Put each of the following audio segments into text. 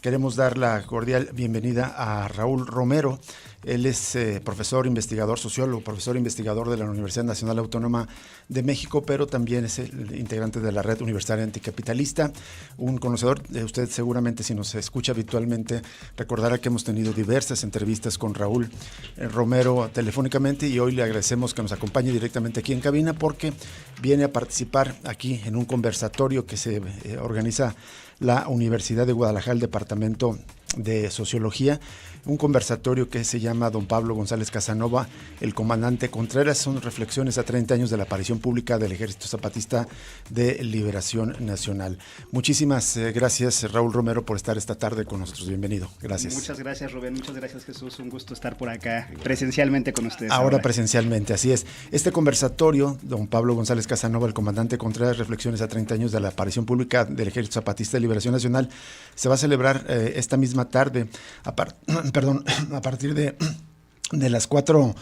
Queremos dar la cordial bienvenida a Raúl Romero. Él es profesor investigador, sociólogo, profesor investigador de la Universidad Nacional Autónoma de México, pero también es el integrante de la Red Universitaria Anticapitalista, un conocedor. Usted seguramente, si nos escucha habitualmente, recordará que hemos tenido diversas entrevistas con Raúl Romero telefónicamente, y hoy le agradecemos que nos acompañe directamente aquí en cabina porque viene a participar aquí en un conversatorio que se organiza la Universidad de Guadalajara, el Departamento de Sociología, un conversatorio que se llama Don Pablo González Casanova, el comandante Contreras. Son reflexiones a 30 años de la aparición pública del Ejército Zapatista de Liberación Nacional. Muchísimas gracias, Raúl Romero, por estar esta tarde con nosotros. Bienvenido. Gracias. Muchas gracias, Rubén. Muchas gracias, Jesús. Un gusto estar por acá presencialmente con ustedes. Ahora presencialmente, así es. Este conversatorio, Don Pablo González Casanova, el comandante Contreras, reflexiones a 30 años de la aparición pública del Ejército Zapatista de Liberación Nacional, se va a celebrar esta misma tarde, a partir de las 4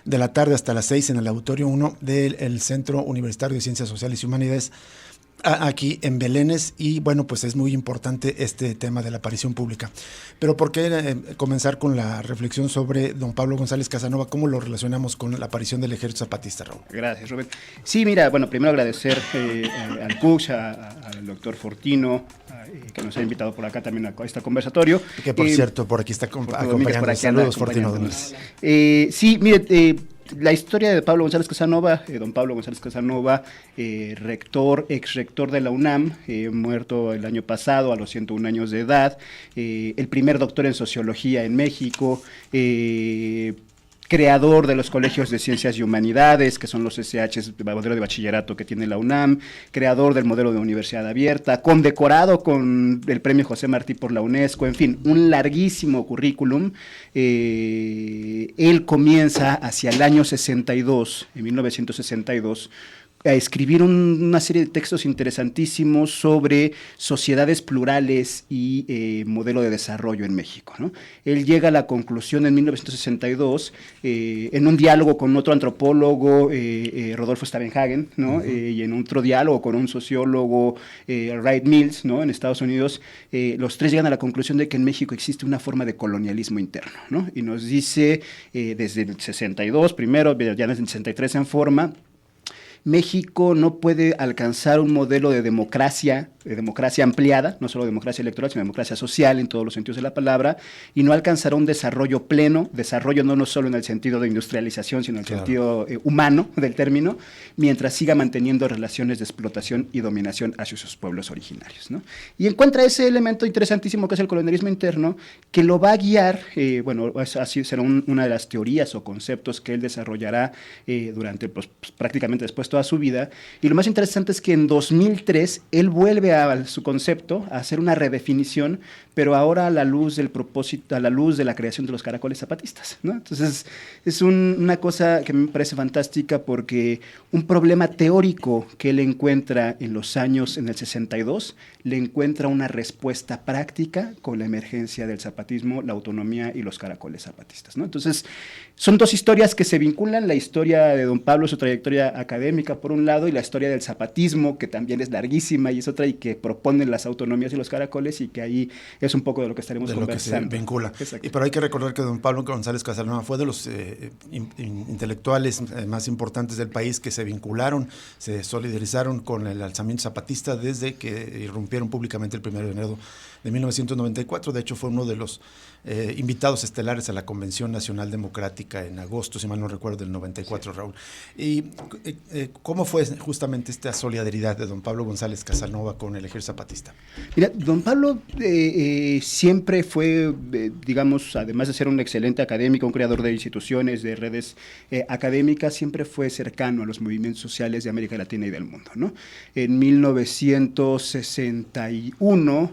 de la tarde hasta las 6 en el Auditorio 1 del Centro Universitario de Ciencias Sociales y Humanidades, aquí en Belénes. Y bueno, pues es muy importante este tema de la aparición pública. Pero ¿por qué comenzar con la reflexión sobre don Pablo González Casanova? ¿Cómo lo relacionamos con la aparición del Ejército Zapatista, Raúl? Gracias, Rubén. Sí, mira, bueno, primero agradecer al CUCS, al doctor Fortino, que nos ha invitado por acá también a este conversatorio. Que por cierto, por aquí está acompañando. Saludos, Fortino. Sí, mire, la historia de Pablo González Casanova, don Pablo González Casanova, ex rector de la UNAM, muerto el año pasado a los 101 años de edad, el primer doctor en sociología en México, creador de los colegios de ciencias y humanidades, que son los SHs, modelo de bachillerato que tiene la UNAM, creador del modelo de universidad abierta, condecorado con el premio José Martí por la UNESCO, en fin, un larguísimo currículum. Él comienza hacia el año 62, en 1962, a escribir una serie de textos interesantísimos sobre sociedades plurales y modelo de desarrollo en México, ¿no? Él llega a la conclusión en 1962, en un diálogo con otro antropólogo, Rodolfo Stavenhagen, ¿no? Y en otro diálogo con un sociólogo, Wright Mills, ¿no? En Estados Unidos, los tres llegan a la conclusión de que en México existe una forma de colonialismo interno, ¿no? Y nos dice, desde el 62 primero, ya desde el 63 en forma, México no puede alcanzar un modelo de democracia ampliada, no solo democracia electoral, sino democracia social en todos los sentidos de la palabra, y no alcanzará un desarrollo pleno, desarrollo no solo en el sentido de industrialización, sino en el sentido humano del término, mientras siga manteniendo relaciones de explotación y dominación hacia sus pueblos originarios, ¿no? Y encuentra ese elemento interesantísimo que es el colonialismo interno, que lo va a guiar, así será una de las teorías o conceptos que él desarrollará durante, prácticamente después toda su vida. Y lo más interesante es que en 2003 él vuelve a su concepto, a hacer una redefinición, pero ahora a la luz del propósito, a la luz de la creación de los caracoles zapatistas, ¿no? Entonces es una cosa que me parece fantástica, porque un problema teórico que él encuentra en el 62, le encuentra una respuesta práctica con la emergencia del zapatismo, la autonomía y los caracoles zapatistas, ¿no? Entonces son dos historias que se vinculan, la historia de don Pablo, su trayectoria académica por un lado, y la historia del zapatismo, que también es larguísima y es otra, y que proponen las autonomías y los caracoles, y que ahí es un poco de lo que estaremos conversando. Lo que se vincula. Y pero hay que recordar que don Pablo González Casanova fue de los intelectuales más importantes del país que se vincularon, se solidarizaron con el alzamiento zapatista desde que irrumpieron públicamente el 1 de enero de 1994. De hecho, fue uno de los invitados estelares a la Convención Nacional Democrática en agosto, si mal no recuerdo, del 94, sí. Raúl. ¿Y cómo fue justamente esta solidaridad de don Pablo González Casanova con el Ejército Zapatista? Mira, don Pablo siempre fue, digamos, además de ser un excelente académico, un creador de instituciones, de redes académicas, siempre fue cercano a los movimientos sociales de América Latina y del mundo, ¿no? En 1961,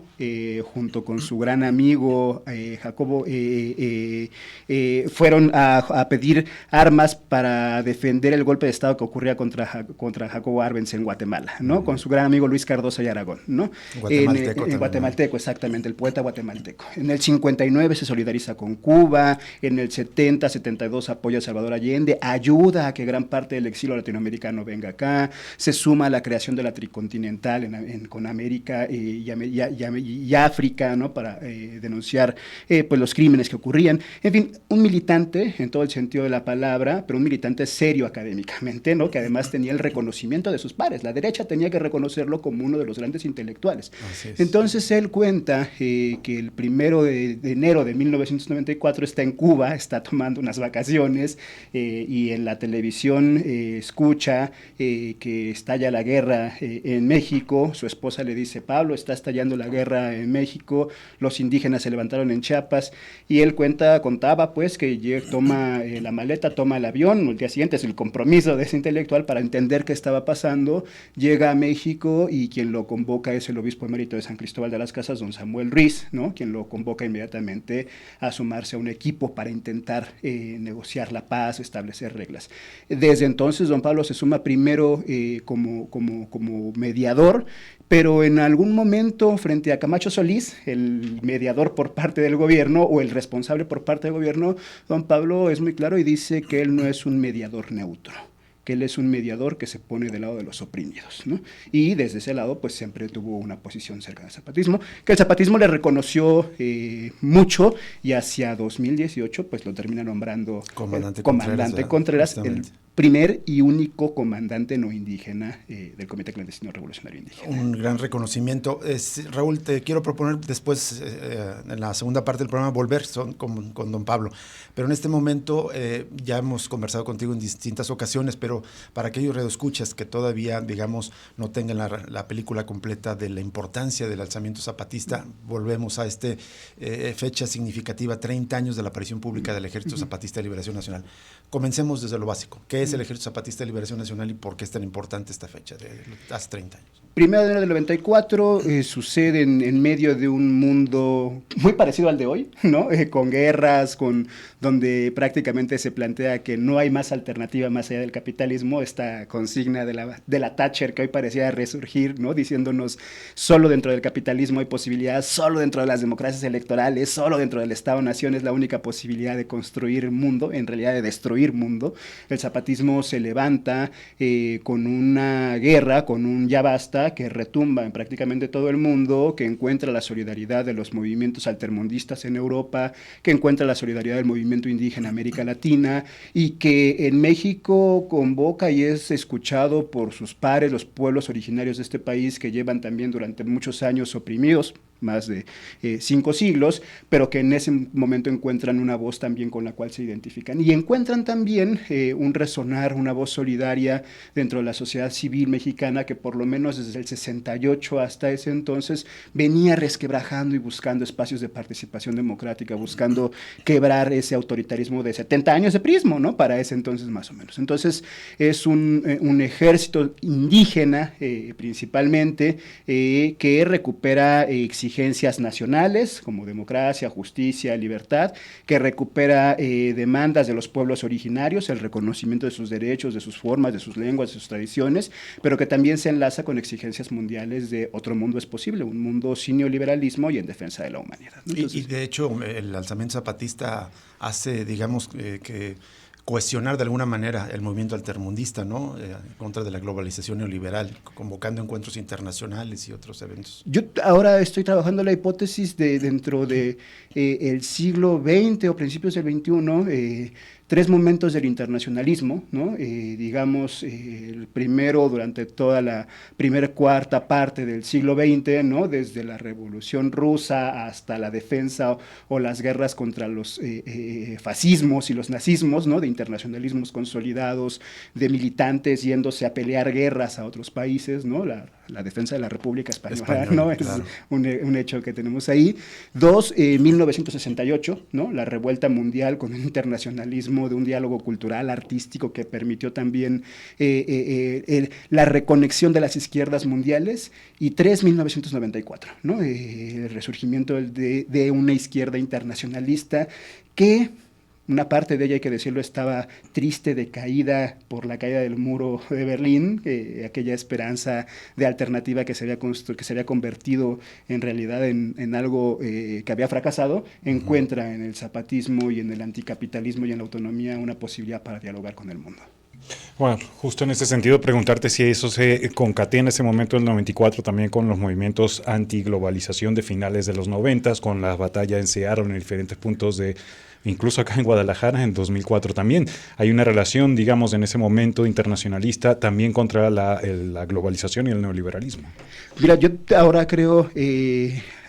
junto con su gran amigo Jacobo, fueron a pedir armas para defender el golpe de Estado que ocurría contra Jacobo Arbenz en Guatemala, ¿no? Con su gran amigo Luis Cardoso y Aragón, ¿no? Guatemalteco, exactamente, el poeta guatemalteco. En el 59 se solidariza con Cuba, en el 70, 72 apoya a Salvador Allende, ayuda a que gran parte del exilio latinoamericano venga acá, se suma a la creación de la tricontinental con América y África, ¿no? Para denunciar pues los crímenes que ocurrían. En fin, un militante en todo el sentido de la palabra, pero un militante serio académicamente, ¿no? Que además tenía el reconocimiento de sus pares. La derecha tenía que reconocerlo como uno de los grandes intelectuales. Entonces él cuenta que el 1 de enero de 1994 está en Cuba, está tomando unas vacaciones y en la televisión escucha que estalla la guerra en México. Su esposa le dice: Pablo, está estallando la guerra en México, los indígenas se levantaron en Chiapas, y él contaba pues que toma la maleta, toma el avión, el día siguiente es el compromiso de ese intelectual para entender qué estaba pasando, llega a México y quien lo convoca es el obispo emérito de San Cristóbal de las Casas, don Samuel Ruiz, ¿no? Quien lo convoca inmediatamente a sumarse a un equipo para intentar negociar la paz, establecer reglas. Desde entonces don Pablo se suma primero como mediador, pero en algún momento frente a Camacho Solís, el mediador por parte del gobierno o el responsable por parte del gobierno, don Pablo es muy claro y dice que él no es un mediador neutro, que él es un mediador que se pone del lado de los oprimidos, ¿no? Y desde ese lado pues siempre tuvo una posición cerca del zapatismo, que el zapatismo le reconoció mucho, y hacia 2018 pues lo termina nombrando comandante Contreras, el primer y único comandante no indígena del Comité Clandestino Revolucionario Indígena. Un gran reconocimiento. Raúl, te quiero proponer después, en la segunda parte del programa, volver con don Pablo. Pero en este momento ya hemos conversado contigo en distintas ocasiones, pero para aquellos radioescuchas que todavía, digamos, no tengan la película completa de la importancia del alzamiento zapatista, volvemos a fecha significativa, 30 años de la aparición pública del Ejército Zapatista de Liberación Nacional. Comencemos desde lo básico. ¿Qué es el Ejército Zapatista de Liberación Nacional y por qué es tan importante esta fecha de hace 30 años? 1 de enero del 94 sucede en medio de un mundo muy parecido al de hoy, ¿no? Con guerras, donde prácticamente se plantea que no hay más alternativa más allá del capitalismo, esta consigna de la Thatcher que hoy parecía resurgir, ¿no? Diciéndonos: solo dentro del capitalismo hay posibilidad, solo dentro de las democracias electorales, solo dentro del Estado-Nación es la única posibilidad de construir mundo, en realidad de destruir mundo. El zapatismo se levanta con una guerra, con un ya basta, que retumba en prácticamente todo el mundo, que encuentra la solidaridad de los movimientos altermundistas en Europa, que encuentra la solidaridad del movimiento indígena en América Latina, y que en México convoca y es escuchado por sus pares, los pueblos originarios de este país, que llevan también durante muchos años oprimidos, más de 5 siglos, pero que en ese momento encuentran una voz también con la cual se identifican. Y encuentran también un resonar, una voz solidaria dentro de la sociedad civil mexicana, que por lo menos desde el 68 hasta ese entonces venía resquebrajando y buscando espacios de participación democrática, buscando quebrar ese autoritarismo de 70 años de prismo, ¿no? Para ese entonces más o menos. Entonces es un ejército indígena principalmente que recupera exigencias nacionales como democracia, justicia, libertad, que recupera demandas de los pueblos originarios, el reconocimiento de sus derechos, de sus formas, de sus lenguas, de sus tradiciones, pero que también se enlaza con exigencias mundiales de otro mundo es posible, un mundo sin neoliberalismo y en defensa de la humanidad, ¿no? Entonces, y de hecho el alzamiento zapatista hace, digamos, que cuestionar de alguna manera el movimiento altermundista, ¿no? En contra de la globalización neoliberal, convocando encuentros internacionales y otros eventos. Yo ahora estoy trabajando la hipótesis de dentro de el siglo XX o principios del XXI, 3 momentos del internacionalismo, ¿no? Digamos, el primero durante toda la primera cuarta parte del siglo XX, ¿no? Desde la Revolución Rusa hasta la defensa o las guerras contra los fascismos y los nazismos, ¿no? De internacionalismos consolidados, de militantes yéndose a pelear guerras a otros países, ¿no? La defensa de la República Española, ¿no? Claro. Es un hecho que tenemos ahí. 2, 1968, ¿no? La revuelta mundial con un internacionalismo de un diálogo cultural, artístico, que permitió también la reconexión de las izquierdas mundiales. Y 3, 1994, ¿no? El resurgimiento de una izquierda internacionalista que... Una parte de ella, hay que decirlo, estaba triste, decaída por la caída del muro de Berlín, aquella esperanza de alternativa que se había convertido en realidad en algo que había fracasado, encuentra en el zapatismo y en el anticapitalismo y en la autonomía una posibilidad para dialogar con el mundo. Bueno, justo en ese sentido, preguntarte si eso se concatena en ese momento del 94 también con los movimientos antiglobalización de finales de los 90, con las batallas en Seattle en diferentes puntos de, incluso acá en Guadalajara en 2004 también. Hay una relación, digamos, en ese momento internacionalista también contra la globalización y el neoliberalismo. Mira, yo ahora creo,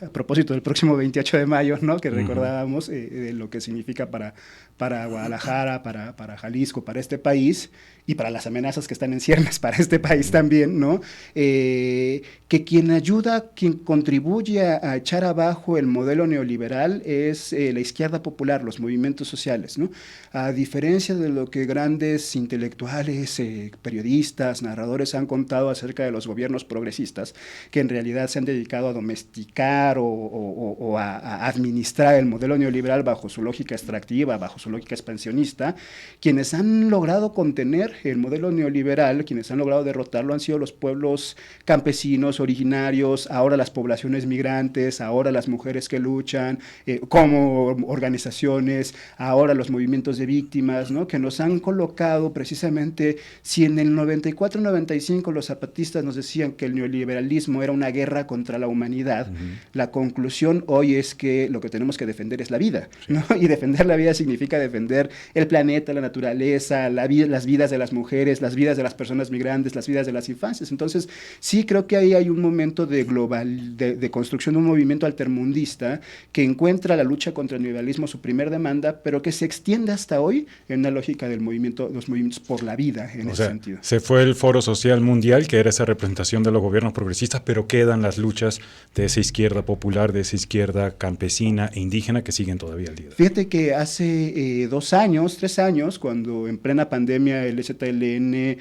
a propósito del próximo 28 de mayo, ¿no? Que recordábamos de lo que significa para Guadalajara, para Jalisco, para este país, y para las amenazas que están en ciernes para este país también, ¿no? Que quien ayuda, quien contribuye a echar abajo el modelo neoliberal es la izquierda popular, los movimientos sociales, ¿no? A diferencia de lo que grandes intelectuales, periodistas, narradores han contado acerca de los gobiernos progresistas, que en realidad se han dedicado a domesticar o a administrar el modelo neoliberal bajo su lógica extractiva, bajo su lógica expansionista, quienes han logrado contener el modelo neoliberal, quienes han logrado derrotarlo han sido los pueblos campesinos originarios, ahora las poblaciones migrantes, ahora las mujeres que luchan como organizaciones, ahora los movimientos de víctimas, ¿no? Que nos han colocado precisamente, si en el 94-95 los zapatistas nos decían que el neoliberalismo era una guerra contra la humanidad, la conclusión hoy es que lo que tenemos que defender es la vida, ¿no? Y defender la vida significa defender el planeta, la naturaleza, las vidas de las mujeres, las vidas de las personas migrantes, las vidas de las infancias. Entonces, sí creo que ahí hay un momento de construcción de un movimiento altermundista que encuentra la lucha contra el neoliberalismo su primer demanda, pero que se extiende hasta hoy en una lógica del movimiento, los movimientos por la vida, en ese sentido. Se fue el Foro Social Mundial, que era esa representación de los gobiernos progresistas, pero quedan las luchas de esa izquierda popular, de esa izquierda campesina e indígena que siguen todavía al día. Fíjate que hace 2 años, 3 años, cuando en plena pandemia el EZLN,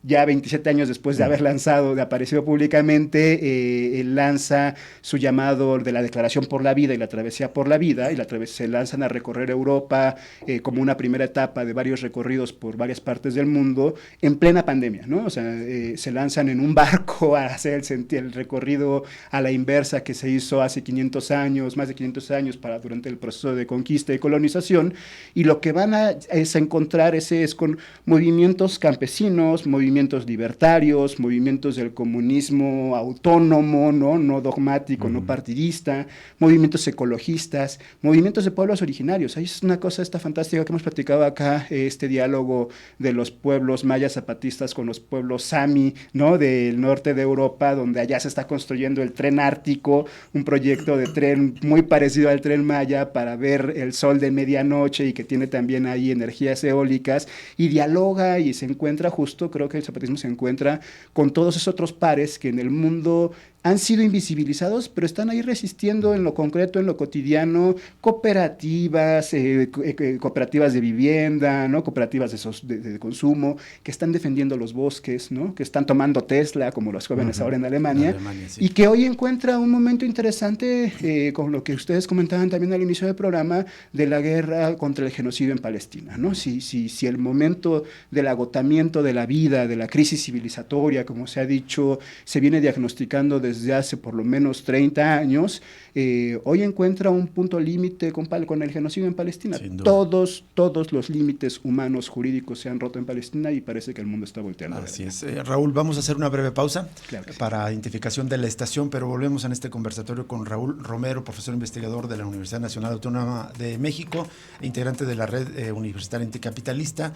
ya 27 años después de haber aparecido públicamente, lanza su llamado de la Declaración por la Vida y la Travesía por la Vida, y se lanzan a recorrer Europa como una primera etapa de varios recorridos por varias partes del mundo en plena pandemia, ¿no? O sea, se lanzan en un barco a hacer el recorrido a la inversa que se hizo hace 500 años, más de 500 años, durante el proceso de conquista y colonización, y lo que van es a encontrar es con movimientos campesinos, movimientos libertarios, movimientos del comunismo autónomo, no dogmático, no partidista, movimientos ecologistas, movimientos de pueblos originarios. Ahí es una cosa fantástica que hemos platicado acá, este diálogo de los pueblos mayas zapatistas con los pueblos sami, ¿no? Del norte de Europa, donde allá se está construyendo el tren ártico, un proyecto de tren muy parecido al tren maya para ver el sol de medianoche y que tiene también ahí energías eólicas, y dialoga y se encuentra justo, creo que el zapatismo se encuentra con todos esos otros pares que en el mundo han sido invisibilizados, pero están ahí resistiendo en lo concreto, en lo cotidiano, cooperativas, cooperativas de vivienda, ¿no? Cooperativas de consumo, que están defendiendo los bosques, ¿no? Que están tomando Tesla, como los jóvenes ahora en Alemania, sí. Y que hoy encuentra un momento interesante, con lo que ustedes comentaban también al inicio del programa, de la guerra contra el genocidio en Palestina, ¿no? Si el momento del agotamiento de la vida, de la crisis civilizatoria, como se ha dicho, se viene diagnosticando desde hace por lo menos 30 años, hoy encuentra un punto límite con el genocidio en Palestina. Todos los límites humanos, jurídicos se han roto en Palestina y parece que el mundo está volteando. Así es. Raúl, vamos a hacer una breve pausa para sí. identificación de la estación, pero volvemos en este conversatorio con Raúl Romero, profesor investigador de la Universidad Nacional Autónoma de México, integrante de la red universitaria anticapitalista,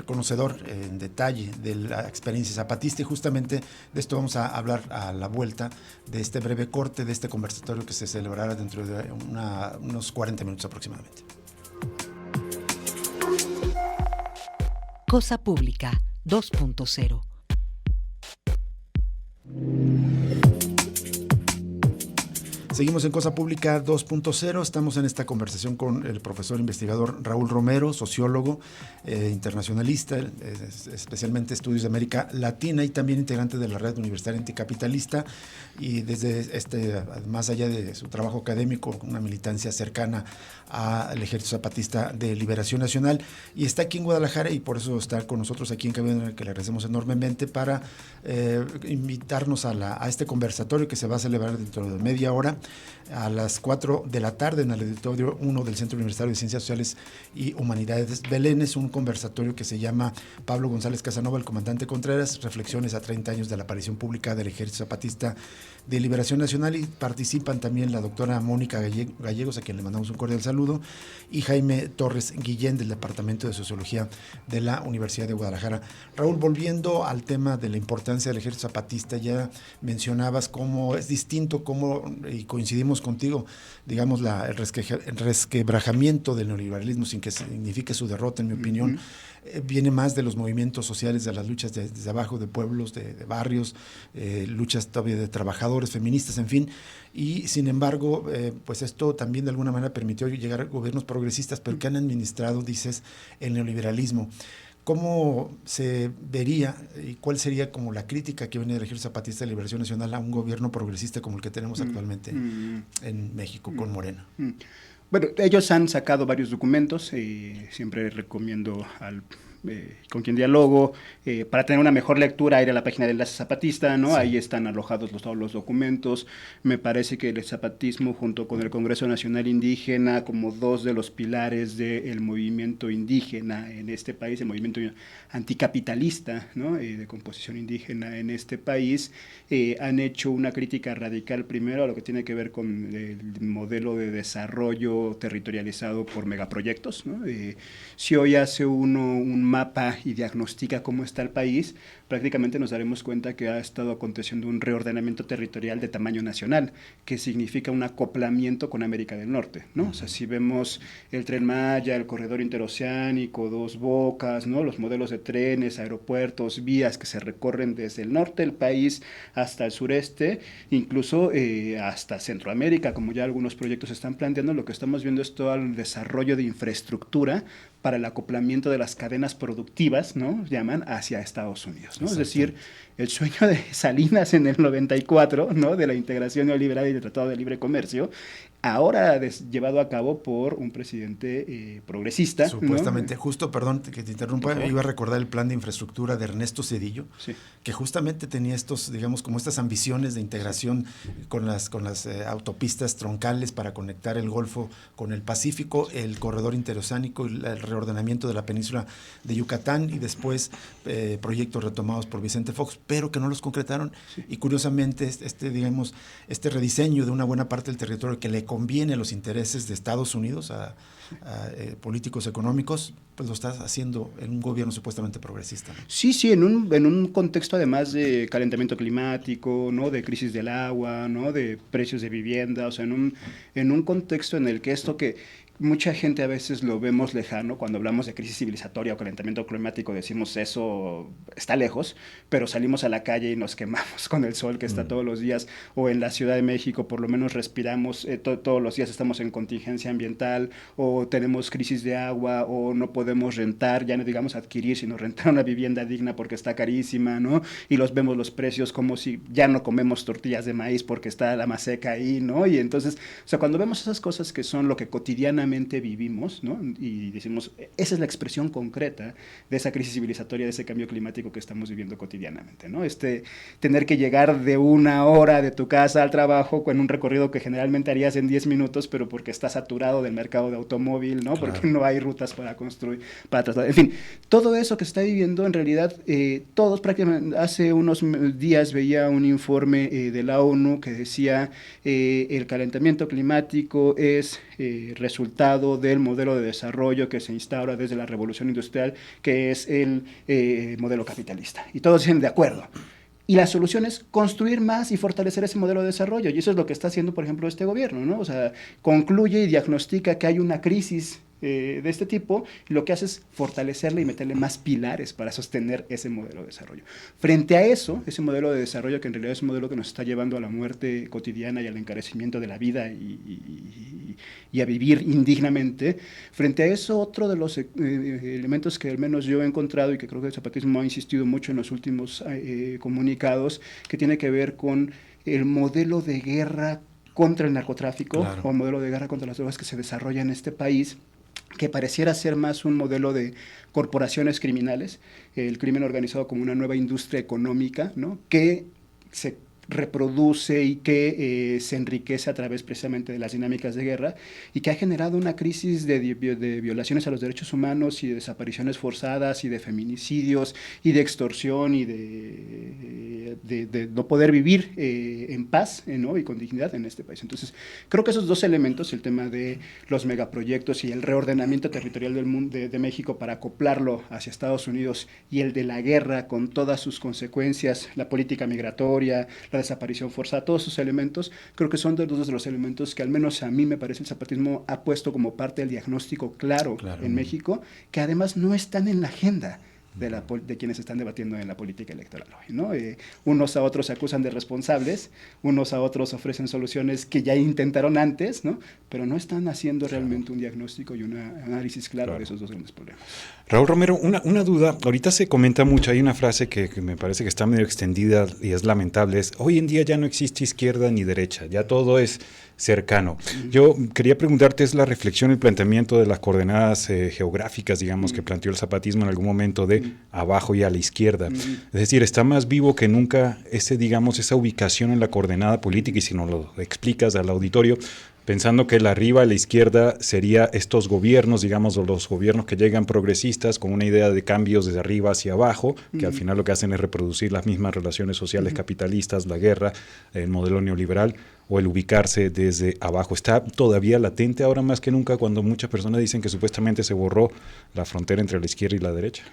conocedor en detalle de la experiencia zapatista, y justamente de esto vamos a hablar a la vuelta de este breve corte de este conversatorio que se celebrará dentro de unos 40 minutos aproximadamente. Cosa Pública 2.0. Seguimos en Cosa Pública 2.0, estamos en esta conversación con el profesor investigador Raúl Romero, sociólogo, internacionalista, especialmente estudios de América Latina y también integrante de la Red Universitaria Anticapitalista, y desde más allá de su trabajo académico, una militancia cercana al Ejército Zapatista de Liberación Nacional, y está aquí en Guadalajara, y por eso está con nosotros aquí en cabina, que le agradecemos enormemente, para invitarnos a este conversatorio que se va a celebrar dentro de media hora a las 4 de la tarde en el auditorio 1 del Centro Universitario de Ciencias Sociales y Humanidades Belén. Es un conversatorio que se llama Pablo González Casanova, el comandante Contreras, reflexiones a 30 años de la aparición pública del Ejército Zapatista de Liberación Nacional, y participan también la doctora Mónica Gallegos, a quien le mandamos un cordial saludo, y Jaime Torres Guillén, del Departamento de Sociología de la Universidad de Guadalajara. Raúl, volviendo al tema de la importancia del Ejército Zapatista, ya mencionabas cómo es distinto, y coincidimos contigo, digamos, el resquebrajamiento del neoliberalismo, sin que signifique su derrota, en mi opinión, viene más de los movimientos sociales, de las luchas desde abajo, de pueblos, de barrios, luchas todavía de trabajadores, feministas, en fin, y sin embargo, pues esto también de alguna manera permitió llegar a gobiernos progresistas, pero que han administrado, dices, el neoliberalismo. ¿Cómo se vería y cuál sería como la crítica que viene del Ejército Zapatista de Liberación Nacional a un gobierno progresista como el que tenemos actualmente en México con Morena? Bueno, ellos han sacado varios documentos, siempre recomiendo con quien dialogo, para tener una mejor lectura, ir a la página del Enlace Zapatista, ¿no? Sí. Ahí están alojados todos los documentos. Me parece que el zapatismo, junto con el Congreso Nacional Indígena, como dos de los pilares del movimiento indígena en este país, el movimiento anticapitalista, ¿no? De composición indígena en este país, han hecho una crítica radical primero a lo que tiene que ver con el modelo de desarrollo territorializado por megaproyectos, ¿no? Si hoy hace uno un mapa y diagnostica cómo está el país, prácticamente nos daremos cuenta que ha estado aconteciendo un reordenamiento territorial de tamaño nacional, que significa un acoplamiento con América del Norte, ¿no? O sea, si vemos el Tren Maya, el corredor interoceánico, Dos Bocas, ¿no? Los modelos de trenes, aeropuertos, vías que se recorren desde el norte del país hasta el sureste, incluso hasta Centroamérica, como ya algunos proyectos están planteando, lo que estamos viendo es todo el desarrollo de infraestructura para el acoplamiento de las cadenas productivas, ¿no? Llaman hacia Estados Unidos, ¿no? Es decir, el sueño de Salinas en el 94, ¿no? De la integración neoliberal y del Tratado de Libre Comercio, ahora llevado a cabo por un presidente progresista. Supuestamente, ¿no? Justo, perdón que te interrumpa, iba a recordar el plan de infraestructura de Ernesto Zedillo, sí, que justamente tenía estos, digamos, como estas ambiciones de integración con las autopistas troncales para conectar el Golfo con el Pacífico, el corredor interoceánico, el reordenamiento de la península de Yucatán, y después proyectos retomados por Vicente Fox, pero que no los concretaron. Sí. Y curiosamente este rediseño de una buena parte del territorio que le conviene a los intereses de Estados Unidos, a políticos económicos, pues lo está haciendo en un gobierno supuestamente progresista, ¿no? Sí, en un contexto además de calentamiento climático, ¿no? De crisis del agua, ¿no? De precios de vivienda, o sea, en un contexto en el que esto que mucha gente a veces lo vemos lejano, cuando hablamos de crisis civilizatoria o calentamiento climático decimos eso está lejos, pero salimos a la calle y nos quemamos con el sol que está todos los días, o en la Ciudad de México por lo menos respiramos, todos los días estamos en contingencia ambiental, o tenemos crisis de agua, o no podemos rentar, ya no digamos adquirir, sino rentar una vivienda digna porque está carísima, ¿no? Y vemos los precios como si ya no comemos tortillas de maíz porque está la maseca ahí, ¿no? Y entonces, o sea, cuando vemos esas cosas que son lo que cotidianamente vivimos, ¿no? Y decimos, esa es la expresión concreta de esa crisis civilizatoria, de ese cambio climático que estamos viviendo cotidianamente, ¿no? Tener que llegar de 1 hora de tu casa al trabajo con un recorrido que generalmente harías en 10 minutos, pero porque está saturado del mercado de automóvil, ¿no? Claro. Porque no hay rutas para construir, para trasladar, en fin, todo eso que se está viviendo, en realidad, todos prácticamente, hace unos días veía un informe de la ONU que decía el calentamiento climático es resultado del modelo de desarrollo que se instaura desde la revolución industrial, que es el modelo capitalista. Y todos dicen de acuerdo. Y la solución es construir más y fortalecer ese modelo de desarrollo. Y eso es lo que está haciendo, por ejemplo, este gobierno, ¿no? O sea, concluye y diagnostica que hay una crisis de este tipo, y lo que hace es fortalecerle y meterle más pilares para sostener ese modelo de desarrollo. Frente a eso, ese modelo de desarrollo que en realidad es un modelo que nos está llevando a la muerte cotidiana y al encarecimiento de la vida y a vivir indignamente, frente a eso, otro de los elementos que al menos yo he encontrado y que creo que el zapatismo ha insistido mucho en los últimos comunicados, que tiene que ver con el modelo de guerra contra el narcotráfico, claro, o el modelo de guerra contra las drogas que se desarrolla en este país, que pareciera ser más un modelo de corporaciones criminales, el crimen organizado como una nueva industria económica, ¿no? Que se reproduce y que se enriquece a través precisamente de las dinámicas de guerra y que ha generado una crisis de violaciones a los derechos humanos y de desapariciones forzadas y de feminicidios y de extorsión y de no poder vivir en paz, ¿no? Y con dignidad en este país. Entonces, creo que esos dos elementos, el tema de los megaproyectos y el reordenamiento territorial del mundo, de México para acoplarlo hacia Estados Unidos, y el de la guerra con todas sus consecuencias, la política migratoria, la desaparición forzada, todos esos elementos, creo que son dos de los elementos que al menos a mí me parece el zapatismo ha puesto como parte del diagnóstico claro. En México, que además no están en la agenda de quienes están debatiendo en la política electoral hoy, ¿no? Unos a otros se acusan de responsables, unos a otros ofrecen soluciones que ya intentaron antes, ¿no? Pero no están haciendo realmente un diagnóstico y un análisis claro de esos dos grandes problemas. Raúl Romero, una duda, ahorita se comenta mucho, hay una frase que me parece que está medio extendida y es lamentable, es hoy en día ya no existe izquierda ni derecha, ya todo es cercano. Yo quería preguntarte, es la reflexión, el planteamiento de las coordenadas geográficas, digamos, que planteó el zapatismo en algún momento de abajo y a la izquierda. Es decir, está más vivo que nunca esa ubicación en la coordenada política, y si nos lo explicas al auditorio, pensando que el arriba a la izquierda sería estos gobiernos, digamos, o los gobiernos que llegan progresistas con una idea de cambios desde arriba hacia abajo, que al final lo que hacen es reproducir las mismas relaciones sociales capitalistas, la guerra, el modelo neoliberal, o el ubicarse desde abajo. ¿Está todavía latente ahora más que nunca cuando muchas personas dicen que supuestamente se borró la frontera entre la izquierda y la derecha?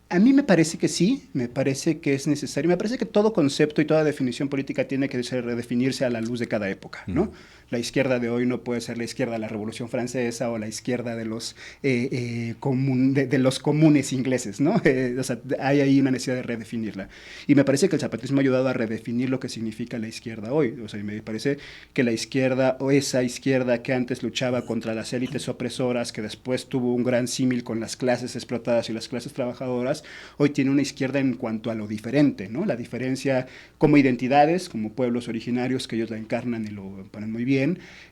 A mí me parece que sí, me parece que es necesario, me parece que todo concepto y toda definición política tiene que redefinirse a la luz de cada época, ¿no? La izquierda de hoy no puede ser la izquierda de la Revolución Francesa o la izquierda de los, de los comunes ingleses, ¿no? O sea, hay ahí una necesidad de redefinirla. Y me parece que el zapatismo ha ayudado a redefinir lo que significa la izquierda hoy. O sea, me parece que la izquierda, o esa izquierda que antes luchaba contra las élites opresoras, que después tuvo un gran símil con las clases explotadas y las clases trabajadoras, hoy tiene una izquierda en cuanto a lo diferente, ¿no? La diferencia como identidades, como pueblos originarios que ellos la encarnan y lo ponen muy bien.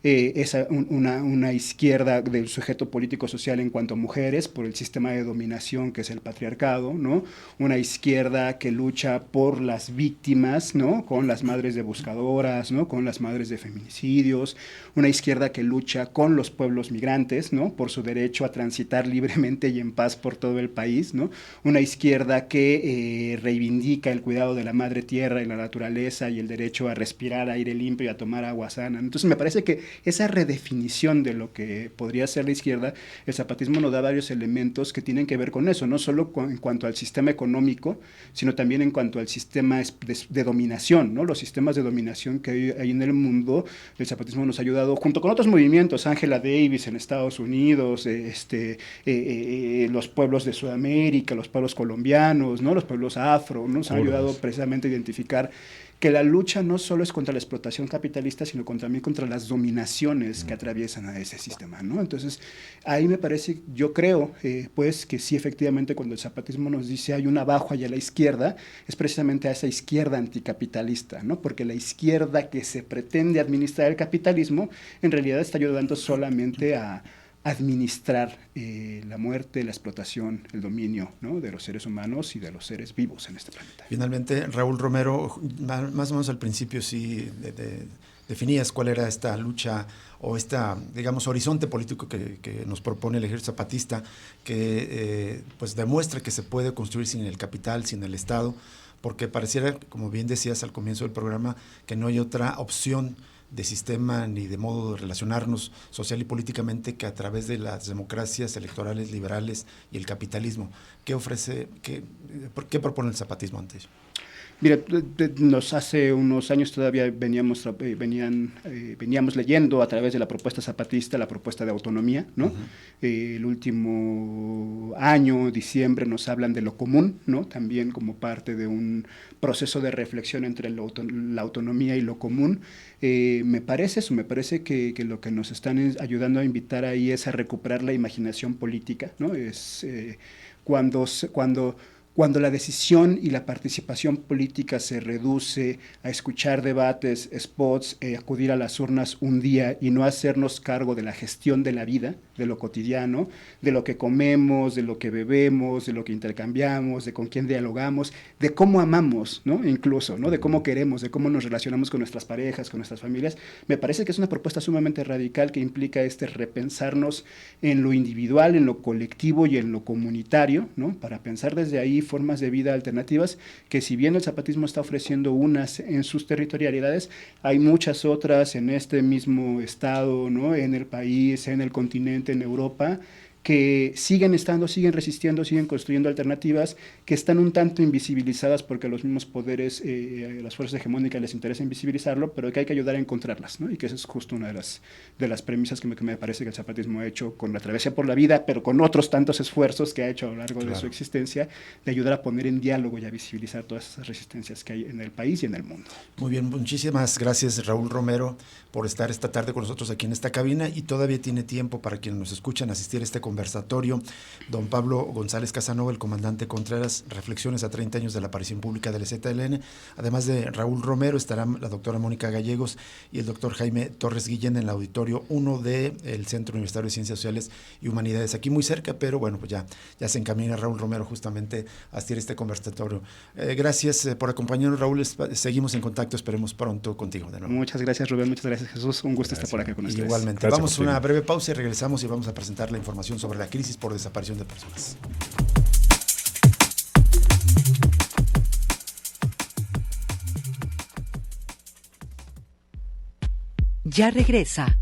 Es una izquierda del sujeto político-social en cuanto a mujeres, por el sistema de dominación que es el patriarcado, ¿no? Una izquierda que lucha por las víctimas, ¿no? Con las madres de buscadoras, ¿no? Con las madres de feminicidios. Una izquierda que lucha con los pueblos migrantes, ¿no? Por su derecho a transitar libremente y en paz por todo el país, ¿no? Una izquierda que reivindica el cuidado de la madre tierra y la naturaleza y el derecho a respirar aire limpio y a tomar agua sana. Entonces me parece que esa redefinición de lo que podría ser la izquierda, el zapatismo nos da varios elementos que tienen que ver con eso, no solo en cuanto al sistema económico, sino también en cuanto al sistema de dominación, ¿no? Los sistemas de dominación que hay en el mundo, el zapatismo nos ha ayudado, junto con otros movimientos, Angela Davis en Estados Unidos, los pueblos de Sudamérica, los pueblos colombianos, ¿no? Los pueblos afro, ¿no? Nos han ayudado precisamente a identificar que la lucha no solo es contra la explotación capitalista, sino también contra las dominaciones que atraviesan a ese sistema, ¿no? Entonces, ahí me parece, yo creo, pues, que sí, efectivamente, cuando el zapatismo nos dice hay un abajo y a la izquierda, es precisamente a esa izquierda anticapitalista, ¿no? Porque la izquierda que se pretende administrar el capitalismo, en realidad está ayudando solamente a administrar la muerte, la explotación, el dominio, ¿no? De los seres humanos y de los seres vivos en este planeta. Finalmente, Raúl Romero, más o menos al principio sí definías cuál era esta lucha o digamos, horizonte político que nos propone el ejército zapatista, que pues demuestra que se puede construir sin el capital, sin el Estado, porque pareciera, como bien decías al comienzo del programa, que no hay otra opción de sistema ni de modo de relacionarnos social y políticamente que a través de las democracias electorales liberales y el capitalismo. ¿Qué ofrece, qué propone el zapatismo ante ello? Mira, hace unos años todavía veníamos leyendo a través de la propuesta zapatista, la propuesta de autonomía, ¿no? El último año, diciembre, nos hablan de lo común, ¿no? También como parte de un proceso de reflexión entre la autonomía y lo común. Me parece que lo que nos están ayudando a invitar ahí es a recuperar la imaginación política, ¿no? Es cuando cuando la decisión y la participación política se reduce a escuchar debates, spots, acudir a las urnas un día y no hacernos cargo de la gestión de la vida, de lo cotidiano, de lo que comemos, de lo que bebemos, de lo que intercambiamos, de con quién dialogamos, de cómo amamos, ¿no? Incluso, ¿no? De cómo queremos, de cómo nos relacionamos con nuestras parejas, con nuestras familias. Me parece que es una propuesta sumamente radical que implica repensarnos en lo individual, en lo colectivo y en lo comunitario, ¿no? Para pensar desde ahí formas de vida alternativas que, si bien el zapatismo está ofreciendo unas en sus territorialidades, hay muchas otras en este mismo estado, ¿no? En el país, en el continente, en Europa, que siguen estando, siguen resistiendo, siguen construyendo alternativas que están un tanto invisibilizadas porque a los mismos poderes, las fuerzas hegemónicas les interesa invisibilizarlo, pero que hay que ayudar a encontrarlas, ¿no? Y que esa es justo una de las premisas que me parece que el zapatismo ha hecho con la travesía por la vida, pero con otros tantos esfuerzos que ha hecho a lo largo de su existencia, de ayudar a poner en diálogo y a visibilizar todas esas resistencias que hay en el país y en el mundo. Muy bien, muchísimas gracias, Raúl Romero, por estar esta tarde con nosotros aquí en esta cabina, y todavía tiene tiempo para quienes nos escuchan asistir a este conversatorio. Don Pablo González Casanova, el comandante Contreras, reflexiones a 30 años de la aparición pública del EZLN. Además de Raúl Romero, estarán la doctora Mónica Gallegos y el doctor Jaime Torres Guillén en el auditorio 1 del Centro Universitario de Ciencias Sociales y Humanidades, aquí muy cerca, pero bueno, pues ya se encamina Raúl Romero justamente a asistir a este conversatorio. Gracias por acompañarnos, Raúl. Seguimos en contacto, esperemos pronto contigo de nuevo. Muchas gracias, Rubén, muchas gracias, Jesús. Un gusto estar por acá con ustedes. Igualmente. Gracias, vamos a una breve pausa y regresamos y vamos a presentar la información sobre la crisis por desaparición de personas. Ya regresa